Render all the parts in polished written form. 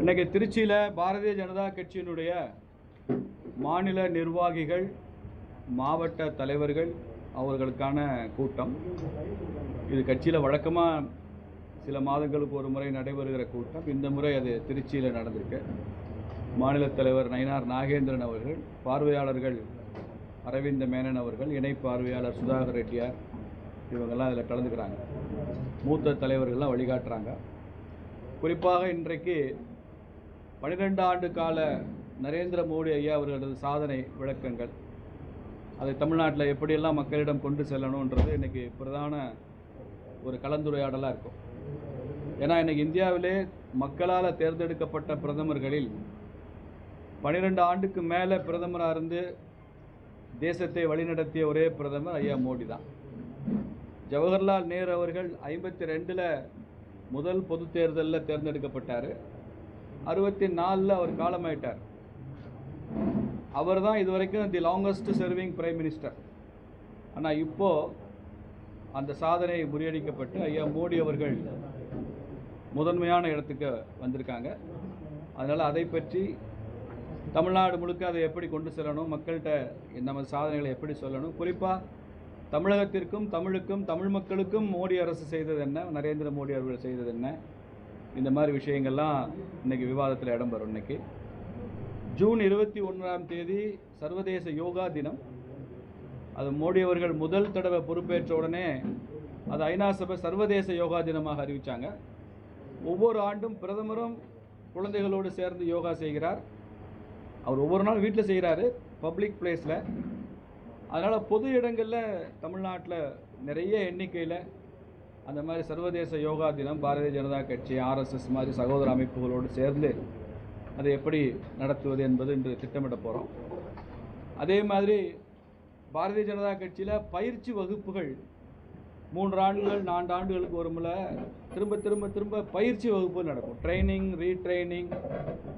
இன்றைக்கி திருச்சியில் பாரதிய ஜனதா கட்சியினுடைய மாநில நிர்வாகிகள், மாவட்ட தலைவர்கள் அவர்களுக்கான கூட்டம். இது கட்சியில் வழக்கமாக சில மாதங்களுக்கு ஒரு முறை நடைபெறுகிற கூட்டம். இந்த முறை அது திருச்சியில் நடந்திருக்கு. மாநில தலைவர் நயினார் நாகேந்திரன் அவர்கள், பார்வையாளர்கள் அரவிந்த மேனன் அவர்கள், இணை பார்வையாளர் சுதாகர் ரெட்டியார், இவங்கெல்லாம் அதில் கலந்துக்கிறாங்க. மூத்த தலைவர்கள்லாம் வழிகாட்டுறாங்க. குறிப்பாக இன்றைக்கு 12 ஆண்டு கால நரேந்திர மோடி ஐயா அவர்களது சாதனை விளக்கங்கள், அதை தமிழ்நாட்டில் எப்படியெல்லாம் மக்களிடம் கொண்டு செல்லணுன்றது இன்றைக்கி பிரதான ஒரு கலந்துரையாடலாக இருக்கும். ஏன்னா இன்றைக்கி இந்தியாவிலே மக்களால் தேர்ந்தெடுக்கப்பட்ட பிரதமர்களில் 12 ஆண்டுக்கு மேலே பிரதமராக இருந்து தேசத்தை வழிநடத்திய ஒரே பிரதமர் ஐயா மோடி தான். ஜவஹர்லால் நேரு அவர்கள் 52ல் முதல் பொது தேர்தலில் தேர்ந்தெடுக்கப்பட்டார். 64ல் அவர் காலமாயிட்டார். அவர் தான் இதுவரைக்கும் தி லாங்கஸ்ட் சர்விங் பிரைம் மினிஸ்டர். ஆனால் இப்போது அந்த சாதனை முறியடிக்கப்பட்டு ஐயா மோடி அவர்கள் முதன்மையான இடத்துக்கு வந்திருக்காங்க. அதனால் அதை பற்றி தமிழ்நாடு முழுக்க அதை எப்படி கொண்டு செல்லணும், மக்கள்கிட்ட நம்ம சாதனைகளை எப்படி சொல்லணும், குறிப்பாக தமிழகத்திற்கும் தமிழுக்கும் தமிழ் மக்களுக்கும் மோடி அரசு செய்தது என்ன, நரேந்திர மோடி அவர்கள் செய்தது என்ன, இந்த மாதிரி விஷயங்கள்லாம் இன்றைக்கி விவாதத்தில் இடம்பெறும். இன்றைக்கி ஜூன் 21ஆம் தேதி சர்வதேச யோகா தினம். அது மோடி அவர்கள் முதல் தடவை பொறுப்பேற்ற உடனே அது ஐநா சபை சர்வதேச யோகா தினமாக அறிவித்தாங்க. ஒவ்வொரு ஆண்டும் பிரதமரும் குழந்தைகளோடு சேர்ந்து யோகா செய்கிறார். அவர் ஒவ்வொரு நாள் வீட்டில் செய்கிறாரு, பப்ளிக் பிளேஸில். அதனால் பொது இடங்களில் தமிழ்நாட்டில் நிறைய எண்ணிக்கையில் அந்த மாதிரி சர்வதேச யோகா தினம் பாரதிய ஜனதா கட்சி, ஆர்எஸ்எஸ் மாதிரி சகோதர அமைப்புகளோடு சேர்ந்து அதை எப்படி நடத்துவது என்பது இன்று திட்டமிட போகிறோம். அதே மாதிரி பாரதிய ஜனதா கட்சியில் பயிற்சி வகுப்புகள் 3 ஆண்டுகள் 4 ஆண்டுகளுக்கு ஒரு முறை திரும்ப பயிற்சி வகுப்புகள் நடக்கும். Training, retraining,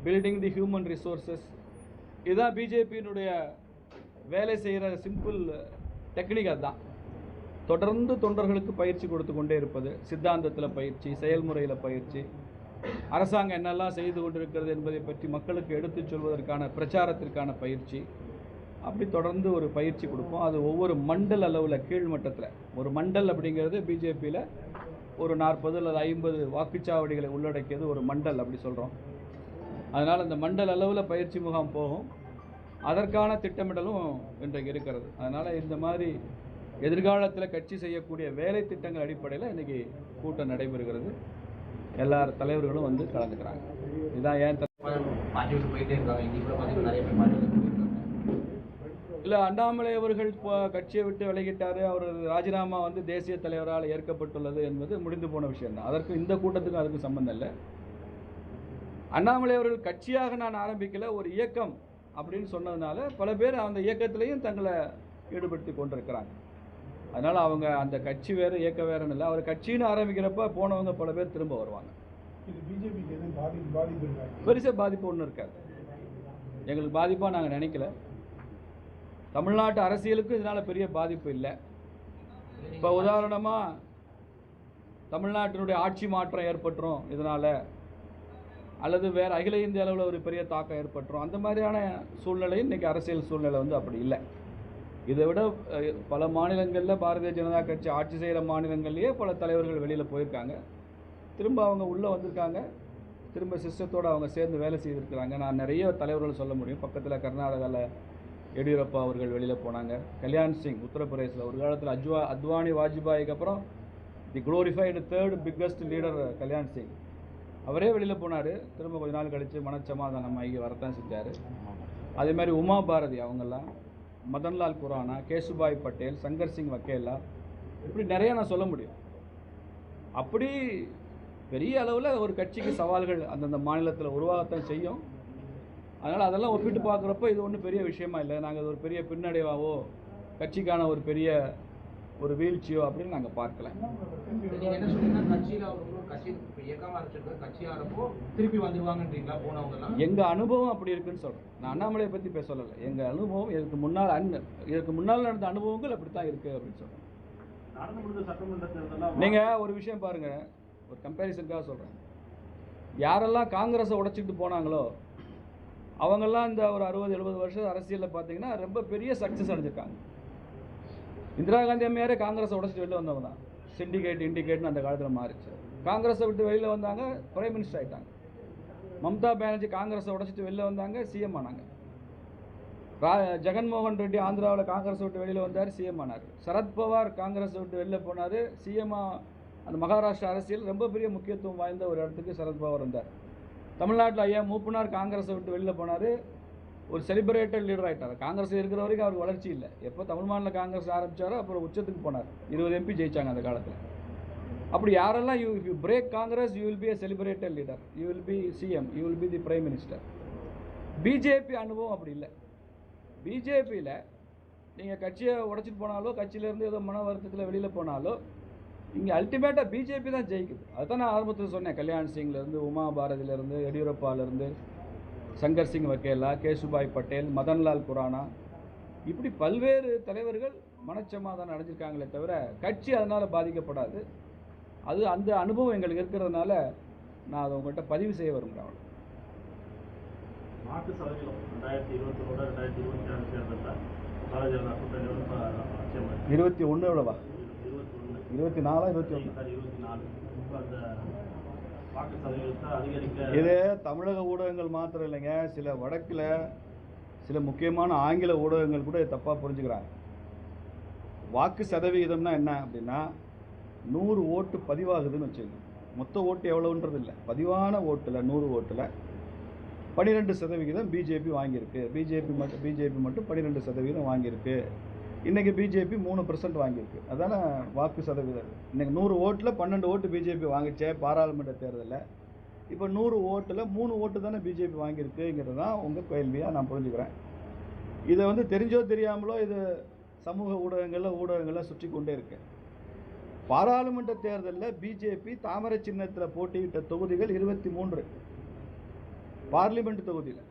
building the human resources. இதுதான் பிஜேபியினுடைய வேலை செய்கிற சிம்பிள் டெக்னிக். அதுதான் தொடர்ந்து தொண்டர்களுக்கு பயிற்சி கொடுத்து கொண்டே இருப்பது. சித்தாந்தத்தில் பயிற்சி, செயல்முறையில் பயிற்சி, அரசாங்கம் என்னெல்லாம் செய்து கொண்டிருக்கிறது என்பதை பற்றி மக்களுக்கு எடுத்துச் சொல்வதற்கான பிரச்சாரத்திற்கான பயிற்சி. அப்படி தொடர்ந்து ஒரு பயிற்சி கொடுப்போம். அது ஒவ்வொரு மண்டல் அளவில், கீழ்மட்டத்தில். ஒரு மண்டல் அப்படிங்கிறது பிஜேபியில் ஒரு 40 அல்லது 50 வாக்குச்சாவடிகளை உள்ளடக்கியது ஒரு மண்டல் அப்படி சொல்கிறோம். அதனால் அந்த மண்டல் அளவில் பயிற்சி முகாம் போகும். அதற்கான திட்டமிடலும் இன்றைக்கு இருக்கிறது. அதனால் இந்த மாதிரி எதிர்காலத்தில் கட்சி செய்யக்கூடிய வேலை திட்டங்கள் அடிப்படையில் இன்றைக்கி கூட்டம் நடைபெறுகிறது. எல்லார் தலைவர்களும் வந்து கலந்துக்கிறாங்க. இதுதான் ஏன் இல்லை, அண்ணாமலை அவர்கள் கட்சியை விட்டு விலகிட்டார். அவர் ராஜினாமா வந்து தேசிய தலைவரால் ஏற்கப்பட்டுள்ளது என்பது முடிந்து போன விஷயம்தான். அதற்கும் இந்த கூட்டத்துக்கும் அதுக்கும் சம்பந்தம் இல்லை. அண்ணாமலை அவர்கள் கட்சியாக நான் ஆரம்பிக்கல, ஒரு இயக்கம் அப்படின்னு சொன்னதுனால பல பேர் அந்த இயக்கத்திலையும் தங்களை ஈடுபடுத்தி கொண்டிருக்கிறாங்க. அதனால் அவங்க அந்த கட்சி வேறு இயக்கம் வேறுன்னு இல்லை. அவர் கட்சின்னு ஆரம்பிக்கிறப்ப போனவங்க பல பேர் திரும்ப வருவாங்க. பெருசாக பாதிப்பு ஒன்றும் இருக்காது. எங்களுக்கு பாதிப்பாக நாங்கள் நினைக்கல. தமிழ்நாட்டு அரசியலுக்கும் இதனால் பெரிய பாதிப்பு இல்லை. இப்போ உதாரணமாக தமிழ்நாட்டினுடைய ஆட்சி மாற்றம் ஏற்பட்டுரும் இதனால், அல்லது வேறு அகில இந்திய அளவில் ஒரு பெரிய தாக்கம் ஏற்பட்டுரும், அந்த மாதிரியான சூழ்நிலையும் இன்றைக்கி அரசியல் சூழ்நிலை வந்து அப்படி இல்லை. இதை விட பல மாநிலங்களில் பாரதிய ஜனதா கட்சி ஆட்சி செய்கிற மாநிலங்கள்லேயே பல தலைவர்கள் வெளியில் போயிருக்காங்க. திரும்ப அவங்க உள்ளே வந்திருக்காங்க. திரும்ப சிஸ்டத்தோடு அவங்க சேர்ந்து வேலை செய்திருக்கிறாங்க. நான் நிறைய தலைவர்கள் சொல்ல முடியும். பக்கத்தில் கர்நாடகாவில் எடியூரப்பா அவர்கள் வெளியில் போனாங்க. கல்யாண் சிங் உத்தரப்பிரதேசில் ஒரு காலத்தில் அத்வானி வாஜ்பாய்க்கு அப்புறம் the glorified 3rd biggest leader Kalyan Singh, அவரே வெளியில் போனார். திரும்ப கொஞ்ச நாள் கழித்து மனச்சமாதானமாகி வரத்தான் செஞ்சார். அதேமாதிரி உமா பாரதி அவங்கெல்லாம், மதன்லால் குரானா, கேசுபாய் பட்டேல், சங்கர் சிங் வக்கேலா, இப்படி நிறையா நான் சொல்ல முடியும். அப்படி பெரிய அளவில் ஒரு கட்சிக்கு சவால்கள் அந்தந்த மாநிலத்தில் உருவாகத்தான் செய்யும். அதனால் அதெல்லாம் ஒப்பிட்டு பார்க்குறப்போ இது ஒன்றும் பெரிய விஷயமா இல்லை. நாங்கள் அது ஒரு பெரிய பின்னடைவாவோ கட்சிக்கான ஒரு பெரிய ஒரு வீழ்ச்சியோ அப்படின்னு நாங்கள் பார்க்கல. எங்கள் அனுபவம் அப்படி இருக்குன்னு சொல்கிறேன். நான் அண்ணாமலையை பற்றி பேச சொல்லலை. எங்கள் அனுபவம் இதுக்கு முன்னால் நடந்த அனுபவங்கள் அப்படி தான் இருக்குது அப்படின்னு சொல்கிறேன். நீங்கள் ஒரு விஷயம் பாருங்கள், ஒரு கம்பேரிசனுக்காக சொல்கிறேன். யாரெல்லாம் காங்கிரஸை உடைச்சிட்டு போனாங்களோ அவங்கெல்லாம் இந்த ஒரு 60-70 வருஷம் அரசியலில் பார்த்தீங்கன்னா ரொம்ப பெரிய சக்ஸஸ் அடைஞ்சிருக்காங்க. இந்திரா காந்தி அம்மையாரே காங்கிரஸை உடைச்சிட்டு வெளில வந்தவங்க தான். சிண்டிகேட் இண்டிகேட்னு அந்த காலத்தில் மாறிச்சு. காங்கிரஸை விட்டு வெளியில் வந்தாங்க, பிரைம் மினிஸ்டர் ஆகிட்டாங்க. மம்தா பானர்ஜி காங்கிரஸை உடைச்சிட்டு வெளில வந்தாங்க, சிஎம் ஆனாங்க. ஜெகன்மோகன் ரெட்டி ஆந்திராவில் காங்கிரஸை விட்டு வெளியில் வந்தார், சிஎம் ஆனார். சரத்பவார் காங்கிரஸை விட்டு வெளில போனார், சிஎம்மாக அந்த மகாராஷ்டிரா அரசியல் ரொம்ப பெரிய முக்கியத்துவம் வாய்ந்த ஒரு இடத்துக்கு சரத்பவார் வந்தார். தமிழ்நாட்டில் ஐயா மூப்பனார் காங்கிரஸை விட்டு வெளியில் போனார், ஒரு செலிப்ரேட்டட் லீடர் ஆகிட்டார். காங்கிரஸ் இருக்கிற வரைக்கும் அவருக்கு வளர்ச்சி இல்லை. எப்போ தமிழ் மாநில காங்கிரஸ் ஆரம்பித்தாரோ அப்புறம் உச்சத்துக்கு போனார். 20 MP ஜெயிச்சாங்க அந்த காலத்தில். அப்படி யாரெல்லாம் you break Congress you will be a celebrated leader, you will be CM, you will be the prime minister. BJP அனுபவம் அப்படி இல்லை. பிஜேபியில் நீங்கள் கட்சியை உடைச்சிட்டு போனாலோ, கட்சியிலேருந்து ஏதோ மன வருத்தத்தில் வெளியில் போனாலோ, இங்கே அல்டிமேட்டாக பிஜேபி தான் ஜெயிக்குது. அதுதான் நான் ஆரம்பத்தில் சொன்னேன். கல்யாண் சிங்லேருந்து, உமா பாரதியிலேருந்து, எடியூரப்பாலேருந்து, சங்கர் சிங் வக்கேலா, கேசுபாய் பட்டேல், மதன்லால் குரானா, இப்படி பல்வேறு தலைவர்கள் மனச்சமாதானம் அடைஞ்சிருக்காங்களே தவிர கட்சி அதனால் பாதிக்கப்படாது. அது அந்த அனுபவம் எங்களுக்கு இருக்கிறதுனால நான் அதை உங்கள்கிட்ட பதிவு செய்ய விரும்புகிறேன். வாக்கு சதவீதம் 2021-2024 தேர்தலில் பாரதிய ஜனதா கூட்டணி 21 எவ்வளவா? 24 21 அந்த வாக்கு சதவீதத்தை அதிகரிக்க இது தமிழக ஊடகங்கள் மாத்திரம் இல்லைங்க, சில வடக்கில் சில முக்கியமான ஆங்கில ஊடகங்கள் கூட தப்பாக புரிஞ்சுக்கிறாங்க. வாக்கு சதவிகிதம்னா என்ன அப்படின்னா 100 ஓட்டு பதிவாகுதுன்னு வச்சுக்கோங்க. மொத்த ஓட்டு எவ்வளோன்றது இல்லை, பதிவான ஓட்டில் 100 ஓட்டில் 12% பிஜேபி வாங்கியிருக்கு. பிஜேபி மட்டும் 12% வாங்கியிருக்கு. இன்றைக்கி பிஜேபி 3% வாங்கியிருக்கு. அதான வாக்கு சதவீதம். இன்றைக்கி 100 ஓட்டில் 12 ஓட்டு பிஜேபி வாங்கிச்சே பாராளுமன்ற தேர்தலில். இப்போ 100 ஓட்டில் 3 ஓட்டு தானே பிஜேபி வாங்கியிருக்குங்கிறது தான் உங்கள் கேள்வியாக நான் புரிஞ்சுக்கிறேன். இதை வந்து தெரிஞ்சோ தெரியாமலோ இது சமூக ஊடகங்களில் சுற்றி கொண்டே இருக்கு. பாராளுமன்ற தேர்தலில் பிஜேபி தாமரை சின்னத்தில் போட்டியிட்ட தொகுதிகள் 23 பார்லிமெண்ட் தொகுதியில்.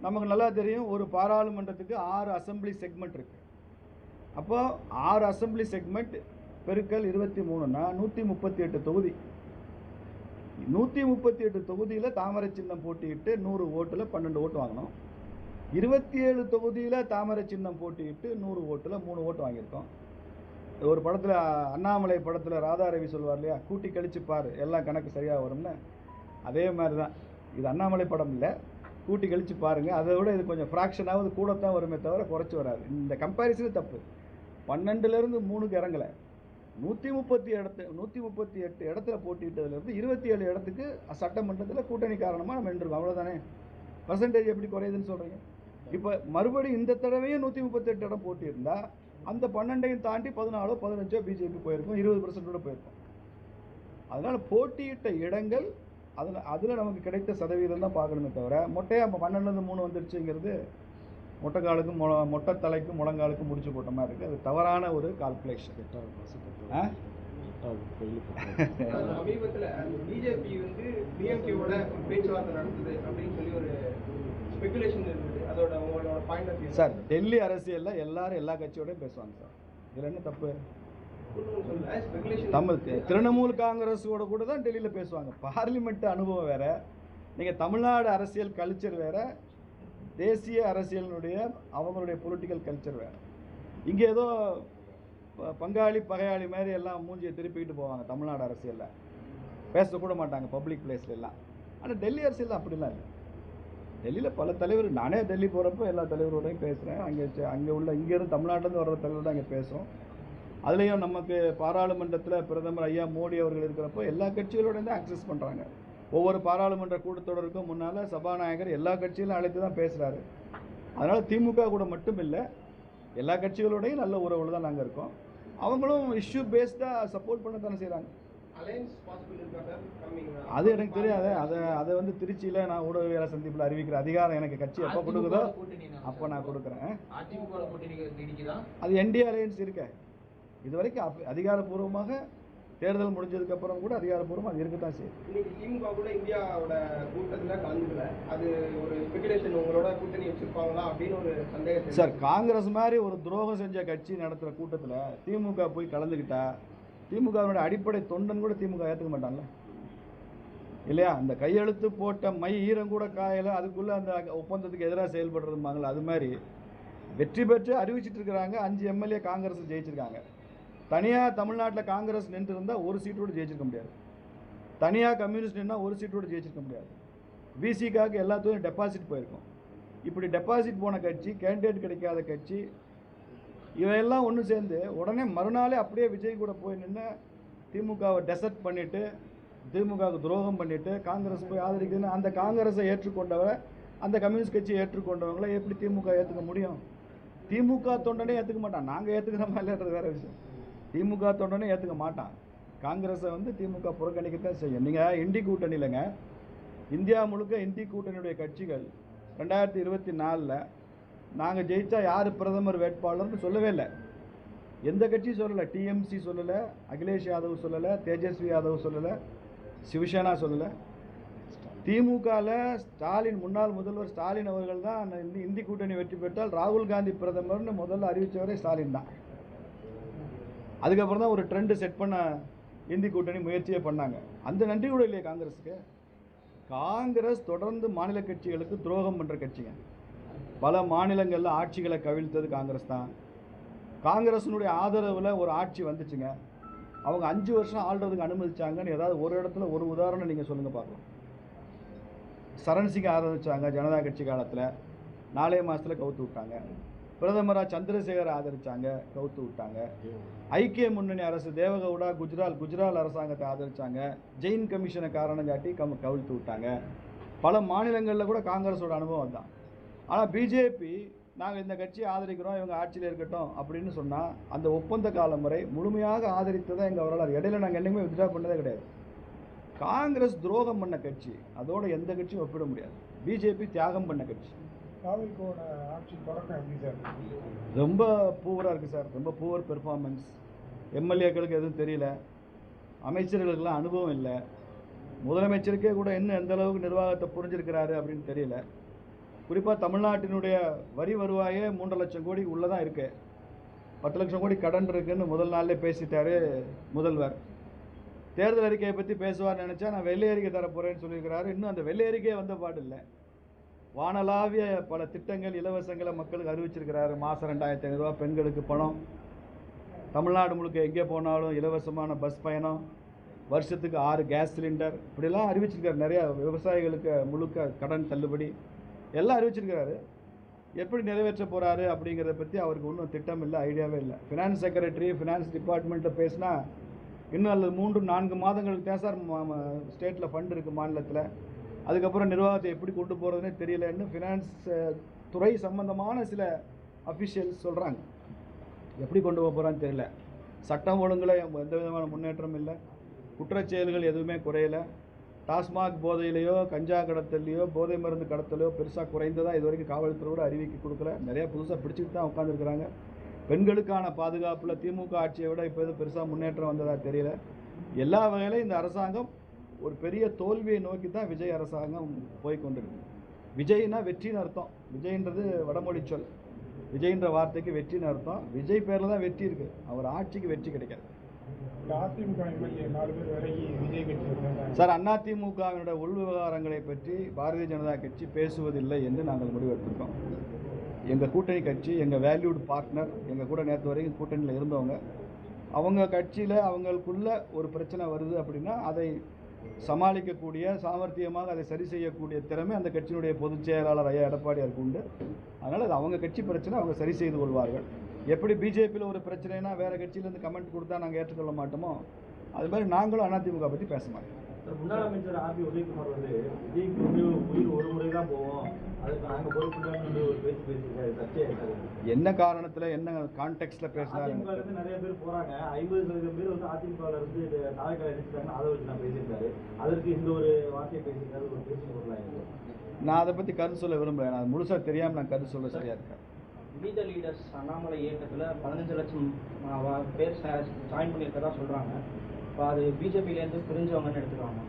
நமக்கு நல்லா தெரியும், ஒரு பாராளுமன்றத்துக்கு 6 அசம்பிளி செக்மெண்ட் இருக்குது. அப்போ 6 அசம்பிளி செக்மெண்ட் பெருக்கல் 23னா 138 தொகுதி. 138 தொகுதியில் தாமரை சின்னம் போட்டியிட்டு 100 ஓட்டில் 12 ஓட்டு வாங்கினோம். 27 தொகுதியில் தாமரை சின்னம் போட்டியிட்டு 100 ஓட்டில் 3 ஓட்டு வாங்கியிருக்கோம். ஒரு படத்தில், அண்ணாமலை படத்தில் ராதாரவி சொல்வார் இல்லையா, கூட்டி கழிச்சு பாரு எல்லாம் கணக்கு சரியாக வரும்னு. அதே மாதிரி தான் இது. அண்ணாமலை படம் இல்லை, கூட்டி கழிச்சு பாருங்கள். அதை விட இது கொஞ்சம் ஃப்ராக்ஷனாவது கூடத்தான் வருமே தவிர குறைச்சி வராது. இந்த கம்பேரிசனே தப்பு. 12லேருந்து 3க்கு இறங்கலை. 138 இடத்துல போட்டியிட்டதுலேருந்து 27 இடத்துக்கு சட்டமன்றத்தில் கூட்டணி காரணமாக நம்ம நின்றுருக்கோம். அவ்வளோதானே. பர்சன்டேஜ் எப்படி குறையுதுன்னு சொல்கிறீங்க? இப்போ மறுபடியும் இந்த தடவையும் 138 இடம் போட்டியிருந்தால் அந்த 12ஐயும் தாண்டி 14 15 பிஜேபி போயிருக்கும், 20% போயிருக்கும். அதனால் போட்டியிட்ட இடங்கள் அதில் நமக்கு கிடைத்த சதவீதம் தான் பார்க்கணுமே தவிர மொட்டையாக 12லேருந்து 3 வந்துருச்சுங்கிறது மொட்டைக்காலுக்கும் மொட்டை தலைக்கும் முழங்காலுக்கும் முடிச்சு போட்ட மாதிரி இருக்குது. அது தவறான ஒரு கால்குலேஷன். சமீபத்தில் பிஜேபி வந்து டிஎம்கேவோட பேச்சுவார்த்தை நடந்தது அப்படின்னு சொல்லி ஒரு ஸ்பெகுலேஷன் இருந்தது. அதோட உங்களோட point of view sir? Delhi அரசியலில் எல்லாரும் எல்லா கட்சியோடையும் பேசுவாங்க சார். இதில் என்ன தப்பு? தமிழ் திரிணாமுல் காங்கிரஸோட கூட தான் டெல்லியில் பேசுவாங்க. பார்லிமெண்ட் அனுபவம் வேறு, நீங்கள் தமிழ்நாடு அரசியல் கல்ச்சர் வேறு, தேசிய அரசியலினுடைய அவங்களுடைய பொலிட்டிக்கல் கல்ச்சர் வேறு. இங்கே ஏதோ பங்காளி பகையாளி மாதிரி எல்லாம் மூஞ்சியை திருப்பிக்கிட்டு போவாங்க. தமிழ்நாடு அரசியலில் பேசக்கூட மாட்டாங்க பப்ளிக் பிளேஸ்ல எல்லாம். ஆனால் டெல்லி அரசியல் அப்படிலாம் இல்லை. டெல்லியில் பல தலைவர், நானே டெல்லி போகிறப்போ எல்லா தலைவரோடையும் பேசுகிறேன். இங்கேருந்து தமிழ்நாட்டிலேருந்து வர்ற தலைவரோட அங்கே பேசுகிறோம். அதுலேயும் நமக்கு பாராளுமன்றத்தில் பிரதமர் ஐயா மோடி அவர்கள் இருக்கிறப்போ எல்லா கட்சிகளோடையும் தான் ஆக்சஸ் பண்ணுறாங்க. ஒவ்வொரு பாராளுமன்ற கூட்டத்தொடருக்கும் முன்னால் சபாநாயகர் எல்லா கட்சிகளும் அழைத்து தான் பேசுகிறாரு. அதனால் திமுக கூட மட்டும் இல்லை, எல்லா கட்சிகளோடையும் நல்ல உறவுகள் தான் நாங்கள் இருக்கோம். அவங்களும் இஷ்யூ பேஸ்டாக சப்போர்ட் பண்ண தானே செய்கிறாங்க. அது எனக்கு தெரியாது. அதை வந்து திருச்சியில் நான் ஊடகவியலாளர் சந்திப்பில் அறிவிக்கிற அதிகாரம் எனக்கு கட்சி எப்போ கொடுக்குதோ அப்போ நான் கொடுக்குறேன். அது என்டிஏ அலையன்ஸ் இருக்க இது வரைக்கும் அதிகாரப்பூர்வமாக தேர்தல் முடிஞ்சதுக்கப்புறம் கூட அதிகாரப்பூர்வமாக அது இருக்கத்தான் செய்யும். இன்னைக்கு திமுக கூட இந்தியாவோட கூட்டத்தில் கலந்துக்கல, அது ஒரு ஸ்பெகுலேஷன், உங்களோட கூட்டணி வச்சிருப்பாங்களா அப்படின்னு ஒரு சந்தேகம். சார், காங்கிரஸ் மாதிரி ஒரு துரோகம் செஞ்ச கட்சி நடத்துகிற கூட்டத்தில் திமுக போய் கலந்துக்கிட்டா திமுகவுடைய அடிப்படை தொண்டன் கூட திமுக ஏற்றுக்க மாட்டான்ல. இல்லையா? அந்த கையெழுத்து போட்ட மை ஈரம் கூட காயலை, அதுக்குள்ளே அந்த ஒப்பந்தத்துக்கு எதிராக செயல்படுறதுமாங்களா? அது மாதிரி வெற்றி பெற்று அறிவிச்சிட்டு இருக்கிறாங்க. 5 எம்எல்ஏ காங்கிரஸ் ஜெயிச்சிருக்காங்க. தனியாக தமிழ்நாட்டில் காங்கிரஸ் நின்று இருந்தால் ஒரு சீட்டோடு ஜெயிச்சிருக்க முடியாது. தனியாக கம்யூனிஸ்ட் நின்னா ஒரு சீட்டோடு ஜெயிச்சிருக்க முடியாது. விசிகாவுக்கு எல்லாத்துக்கும் டெபாசிட் போயிருக்கும். இப்படி டெபாசிட் போன கட்சி, கேண்டிடேட் கிடைக்காத கட்சி, இவையெல்லாம் ஒன்று சேர்ந்து உடனே மறுநாளே அப்படியே விஜய் கூட போய் நின்று திமுகவை டெசர்ட் பண்ணிவிட்டு, திமுகவுக்கு துரோகம் பண்ணிவிட்டு காங்கிரஸ் போய் ஆதரிக்குதுன்னு அந்த காங்கிரஸை ஏற்றுக்கொண்டவரை, அந்த கம்யூனிஸ்ட் கட்சியை ஏற்றுக்கொண்டவங்களை எப்படி திமுக ஏற்றுக்க முடியும்? திமுக தொண்டனே ஏற்றுக்க மாட்டான். நாங்கள் ஏற்றுக்கிற மாதிரின்றது வேறு விஷயம். திமுக தொண்டனே ஏற்றுக்க மாட்டான். காங்கிரஸை திமுக புறக்கணிக்கத்தான் செய்யும். நீங்கள் இண்டி கூட்டணியிலங்க, இந்தியா முழுக்க இந்தி கூட்டணியுடைய கட்சிகள் 2024 நாங்கள் ஜெயித்தா யார் பிரதமர் வேட்பாளர்னு சொல்லவே இல்லை. எந்த கட்சியும் சொல்லலை. டிஎம்சி சொல்லலை, அகிலேஷ் யாதவ் சொல்லலை, தேஜஸ்வி யாதவ் சொல்லலை, சிவசேனா சொல்லலை. திமுகவில் ஸ்டாலின், முன்னாள் முதல்வர் ஸ்டாலின் அவர்கள் தான் இந்தி கூட்டணி வெற்றி பெற்றால் ராகுல் காந்தி பிரதமர்னு முதல்ல அறிவித்தவரே ஸ்டாலின் தான். அதுக்கப்புறம் தான் ஒரு ட்ரெண்டு செட் பண்ண இந்தி கூட்டணி முயற்சியே பண்ணாங்க. அந்த நன்றி கூட இல்லையா காங்கிரஸுக்கு? காங்கிரஸ் தொடர்ந்து மாநில கட்சிகளுக்கு துரோகம் பண்ணுற கட்சிங்க. பல மாநிலங்களில் ஆட்சிகளை கவிழ்த்தது காங்கிரஸ் தான். காங்கிரஸினுடைய ஆதரவில் ஒரு ஆட்சி வந்துச்சுங்க. அவங்க 5 வருஷம் ஆள்றதுக்கு அனுமதிச்சாங்கன்னு ஏதாவது ஒரு இடத்துல ஒரு உதாரணம் நீங்கள் சொல்லுங்கள் பார்க்கலாம். சரண் சிங் ஆதரிச்சாங்க ஜனதா கட்சி காலத்தில், 4 மாதத்தில் கவுத்து விட்டாங்க. பிரதமராக சந்திரசேகர் ஆதரிச்சாங்க, கவுத்து விட்டாங்க. ஐக்கிய முன்னணி அரசு தேவகவுடா குஜரால் அரசாங்கத்தை ஆதரிச்சாங்க, ஜெயின் கமிஷனை காரணம் காட்டி கவிழ்த்து விட்டாங்க. பல மாநிலங்களில் கூட காங்கிரஸோட அனுபவம் தான். ஆனால் பிஜேபி நாங்கள் இந்த கட்சியை ஆதரிக்கிறோம், இவங்க ஆட்சியில் இருக்கட்டும் அப்படின்னு சொன்னால் அந்த ஒப்பந்த காலம் வரை முழுமையாக ஆதரித்ததான் எங்கள் வரலாறு. இடையில நாங்கள் என்றைக்குமே வித்ட்ரா பண்ணதே கிடையாது. காங்கிரஸ் துரோகம் பண்ண கட்சி, அதோட எந்த கட்சியும் ஒப்பிட முடியாது. பிஜேபி தியாகம் பண்ண கட்சி. ஆட்சி தொடக்கம் எப்படி சார்? ரொம்ப பூவராக இருக்குது சார். ரொம்ப பூவர் பெர்ஃபார்மன்ஸ். எம்எல்ஏக்களுக்கு எதுவும் தெரியல, அமைச்சர்களுக்கெல்லாம் அனுபவம் இல்லை, முதலமைச்சருக்கே கூட இன்னும் எந்த அளவுக்கு நிர்வாகத்தை புரிஞ்சிருக்கிறாரு அப்படின்னு தெரியல. குறிப்பாக தமிழ்நாட்டினுடைய வரி வருவாயே 3 லட்சம் கோடி உள்ளே தான் இருக்குது. 10 லட்சம் கோடி கடன் இருக்குன்னு முதல் நாளிலே பேசிட்டாரு முதல்வர். தேர்தல் அறிக்கையை பற்றி பேசுவார்னு நினச்சா நான் வெள்ளை அறிக்கை தரப்போகிறேன்னு சொல்லியிருக்கிறாரு. இன்னும் அந்த வெள்ளை அறிக்கையே வந்த பாடு இல்லை. வானளாவிய பல திட்டங்கள், இலவசங்களை மக்களுக்கு அறிவிச்சிருக்கிறாரு. மாதம் 2500 ரூபா பெண்களுக்கு பணம், தமிழ்நாடு முழுக்க எங்கே போனாலும் இலவசமான பஸ் பயணம், வருஷத்துக்கு 6 கேஸ் சிலிண்டர், இப்படிலாம் அறிவிச்சிருக்காரு. நிறையா விவசாயிகளுக்கு முழுக்க கடன் தள்ளுபடி எல்லாம் அறிவிச்சிருக்கிறாரு. எப்படி நிறைவேற்ற போகிறாரு அப்படிங்கிறத பற்றி அவருக்கு ஒன்றும் திட்டம் இல்லை, ஐடியாவே இல்லை. ஃபினான்ஸ் செக்ரட்டரி, ஃபினான்ஸ் டிபார்ட்மெண்ட்டில் பேசினா இன்னும் அல்லது 3-4 மாதங்களுக்கு தான் சார் ஸ்டேட்டில் ஃபண்ட் இருக்குது மாநிலத்தில், அதுக்கப்புறம் நிர்வாகத்தை எப்படி கொண்டு போகிறதுனே தெரியலன்னு ஃபினான்ஸ் துறை சம்பந்தமான சில அஃபிஷியல்ஸ் சொல்கிறாங்க. எப்படி கொண்டு போக போகிறான்னு தெரியல. சட்டம் ஒழுங்கில் எந்த விதமான முன்னேற்றம் இல்லை, குற்றச்செயல்கள் எதுவுமே குறையலை. டாஸ்மாக் போதையிலையோ கஞ்சா கடத்தலையோ போதை மருந்து கடத்தலையோ பெருசாக குறைந்ததாக இது வரைக்கும் காவல்துறையோட அறிவிக்க கொடுக்கல. நிறையா புதுசாக பிடிச்சிட்டு தான் உட்காந்துருக்குறாங்க. பெண்களுக்கான பாதுகாப்பில் திமுக ஆட்சியை விட இப்போ எதுவும் பெருசாக முன்னேற்றம் வந்ததாக தெரியல. எல்லா வகையிலும் இந்த அரசாங்கம் ஒரு பெரிய தோல்வியை நோக்கி தான் விஜய் அரசாங்கம் போய் கொண்டிருக்கு. விஜய்னா வெற்றின்னு அர்த்தம். விஜய்ன்றது வடமொழி சொல். விஜய்ன்ற வார்த்தைக்கு வெற்றின்னு அர்த்தம். விஜய் பேரில் தான் வெற்றி இருக்குது, அவர் ஆட்சிக்கு வெற்றி கிடைக்காது. அதிமுக எம்எல்ஏ 4 பேர் விலகி விஜய் கட்சி சார், அதிமுகவினுடைய உள் விவகாரங்களை பற்றி பாரதிய ஜனதா கட்சி பேசுவதில்லை என்று நாங்கள் முடிவெடுத்திருக்கோம். எங்கள் கூட்டணி கட்சி, எங்கள் வேல்யூடு பார்ட்னர், எங்கள் கூட நேற்று வரைக்கும் கூட்டணியில் இருந்தவங்க, அவங்க கட்சியில் அவங்களுக்குள்ள ஒரு பிரச்சனை வருது அப்படின்னா அதை சமாளிக்கக்கூடிய, சாமர்த்தியமாக அதை சரி செய்யக்கூடிய திறமை அந்த கட்சியினுடைய பொதுச் செயலாளர் ஐயா எடப்பாடியாருக்கு உண்டு. அதனால் அது அவங்க கட்சி பிரச்சனை, அவங்க சரி செய்து கொள்வார்கள். எப்படி பிஜேபியில் ஒரு பிரச்சனைனா வேறு கட்சியிலேருந்து கமெண்ட் கொடுத்தா நாங்கள் ஏற்றுக்கொள்ள மாட்டோமோ, அது மாதிரி நாங்களும் அதிமுக பற்றி பேச மாட்டோம். முன்னாள் அமைச்சர் ஆர்பி உதயகுமார் விஜய்க்கு உயிர் ஒரு முறை தான் போவோம், அதுக்கு நாங்கள் பொறுப்புன்னு ஒரு பேசியிருக்காரு. சர்ச்சையாக என்ன காரணத்தில், என்ன கான்டெக்ட்ல பேசினாரு? அதிமுக நிறைய பேர் போறாங்க, 50% பேர் அதிமுகவில் இருந்து தாய்க்கால அடிச்சுட்டாங்கன்னு அதை வச்சு நான் பேசியிருக்காரு. அதற்கு இந்த ஒரு வார்த்தையை பேசியிருக்காரு, ஒரு பேச்சு பொருளாக. நான் அதை பற்றி கருத்து சொல்ல விரும்புகிறேன். நான் முழுசாக தெரியாமல் நான் கருத்து சொல்ல சரியாக இருக்கேன். மீத லீடர்ஸ் அண்ணாமலை இயக்கத்தில் 15 லட்சம் பேர் ஜாயின் பண்ணியிருக்கதா சொல்கிறாங்க. இப்போ அது பிஜேபியிலேருந்து பிரிஞ்சவங்கன்னு எடுத்துக்கிறாங்க.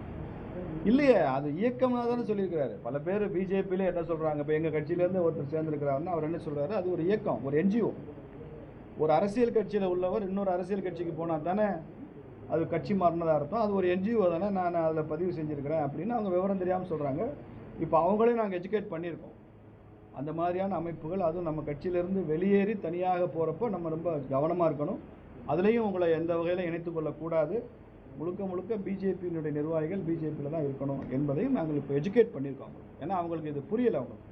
இல்லையே, அது இயக்கம்னா தானே சொல்லியிருக்கிறாரு. பல பேர் பிஜேபியில் என்ன சொல்கிறாங்க, இப்போ எங்கள் கட்சியிலேருந்து ஒருத்தர் சேர்ந்துருக்கிறாருன்னா அவர் என்ன சொல்கிறாரு, அது ஒரு இயக்கம், ஒரு என்ஜிஓ. ஒரு அரசியல் கட்சியில் உள்ளவர் இன்னொரு அரசியல் கட்சிக்கு போனால் தானே அது கட்சி மாறினதாக அர்த்தம். அது ஒரு என்ஜிஓ தானே, நான் அதில் பதிவு செஞ்சுருக்கிறேன் அப்படின்னு அவங்க விவரம் தெரியாமல் சொல்கிறாங்க. இப்போ அவங்களையும் நாங்கள் எஜுகேட் பண்ணியிருக்கோம். அந்த மாதிரியான அமைப்புகள் அதுவும் நம்ம கட்சியிலேருந்து வெளியேறி தனியாக போகிறப்போ நம்ம ரொம்ப கவனமாக இருக்கணும். அதுலேயும் உங்களை எந்த வகையில் இணைத்து கொள்ளக்கூடாது. முழுக்க முழுக்க பிஜேபியினுடைய நிர்வாகிகள் பிஜேபியில் தான் இருக்கணும் என்பதையும் நாங்கள் இப்போ எஜுகேட் பண்ணியிருக்கோம். ஏன்னா அவங்களுக்கு இது புரியலை. அவங்களுக்கு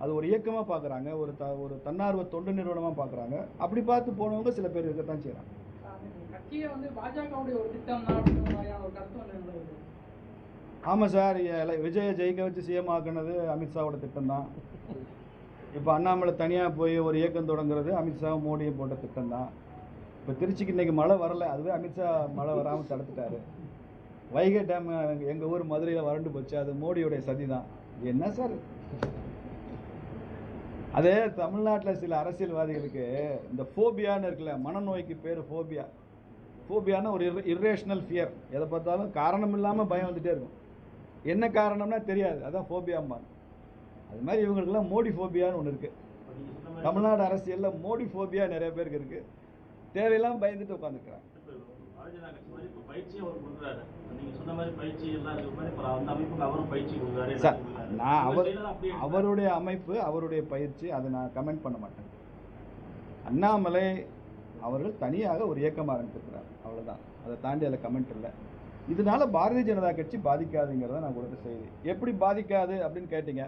அது ஒரு இயக்கமாக பார்க்குறாங்க, ஒரு தன்னார்வ தொண்டு நிறுவனமாக பார்க்குறாங்க. அப்படி பார்த்து போனவங்க சில பேர் இருக்கத்தான் செய்கிறாங்க. கட்சியை வந்து பாஜகவுடைய ஒரு திட்டம் தான் அப்படிங்கிற மாதிரியான ஒரு கருத்து வந்து இருந்தது. ஆமாம் சார், விஜயை ஜெயிக்க வச்சு சிஎம் ஆக்குனது அமித்ஷாவோட திட்டம் தான். இப்போ அண்ணாமலை தனியாக போய் ஒரு இயக்கம் தொடங்குறது அமித்ஷாவும் மோடியும் போட்ட திட்டம் தான். இப்போ திருச்சிக்கு இன்றைக்கி மழை வரலை, அதுவே அமித்ஷா மழை வராமல் தடுத்துட்டாரு. வைகை டேம் எங்கள் ஊர் மதுரையில் வறண்டு போச்சு, அது மோடியோடைய சதி தான். என்ன சார், அதே தமிழ்நாட்டில் சில அரசியல்வாதிகளுக்கு இந்த ஃபோபியான்னு இருக்குல்ல, மனநோய்க்கு பேர் ஃபோபியா. ஃபோபியானா ஒரு இர்ரேஷனல் ஃபியர். எதை பார்த்தாலும் காரணம் இல்லாமல் பயம் வந்துகிட்டே இருக்கும். என்ன காரணம்னா தெரியாது, அதான் ஃபோபியாம்மா. அது மாதிரி இவங்களுக்கெல்லாம் மோடி ஃபோபியான்னு ஒன்று இருக்குது. தமிழ்நாடு அரசியலில் மோடி ஃபோபியா நிறைய பேருக்கு இருக்குது. தேவையெல்லாம் பயந்துட்டு உட்காந்துருக்குறாங்க. சார், நான் அவருடைய அமைப்பு, அவருடைய பயிற்சி, அதை நான் கமெண்ட் பண்ண மாட்டேன். அண்ணாமலை அவர்கள் தனியாக ஒரு இயக்கம் ஆரம்பித்திருக்கிறார், அவ்வளோதான். அதை தாண்டி அதில் கமெண்ட் இல்லை. இதனால பாரதிய ஜனதா கட்சி பாதிக்காதுங்கிறத நான் கொடுத்த செய்தி. எப்படி பாதிக்காது அப்படின்னு கேட்டீங்க.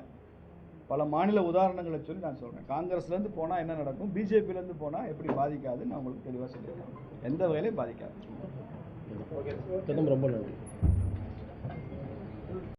பல மாநில உதாரணங்களை சொல்லி நான் சொல்கிறேன். காங்கிரஸ்லேருந்து போனால் என்ன நடக்கும், பிஜேபியிலேருந்து போனால் எப்படி பாதிக்காதுன்னு நான் உங்களுக்கு தெளிவாக சொல்லியிருக்கேன். எந்த வகையிலையும் பாதிக்காது. ரொம்ப நன்றி.